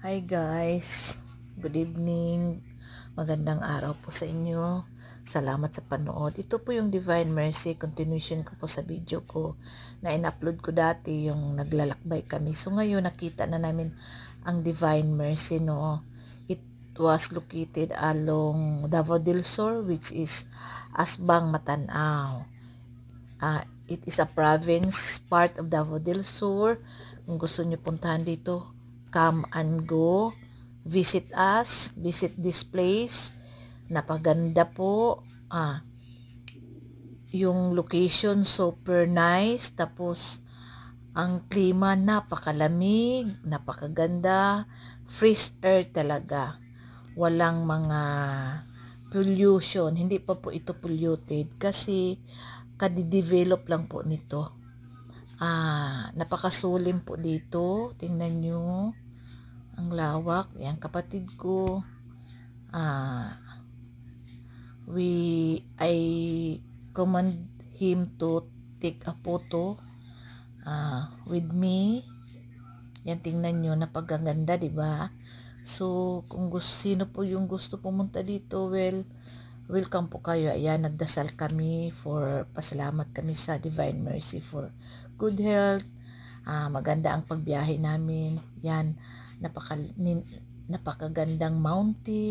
Hi guys, good evening, magandang araw po sa inyo. Salamat sa panood. Ito po yung Divine Mercy, continuation ko po sa video ko na in-upload ko dati, yung naglalakbay kami. So ngayon nakita na namin ang Divine Mercy, no. It was located along Davao del Sur, which is Asbang, Matanao. It is a province, part of Davao del Sur. Kung gusto nyo puntahan dito, come and go, visit us, visit this place. Napaganda po. Yung location super nice, tapos ang klima napakalamig, napakaganda, fresh air talaga. Walang mga pollution, hindi pa po ito polluted kasi kadidevelop lang po nito. Napakasulim po dito, tingnan nyo ang lawak. Yan, kapatid ko, I command him to take a photo with me. Yan, tingnan nyo, napagaganda, diba? So kung sino po yung gusto pumunta dito, well, welcome po kayo. Ayan, nagdasal kami for pasalamat kami sa Divine Mercy for good health. Maganda ang pagbiyahe namin. Yan, napakagandang mountain.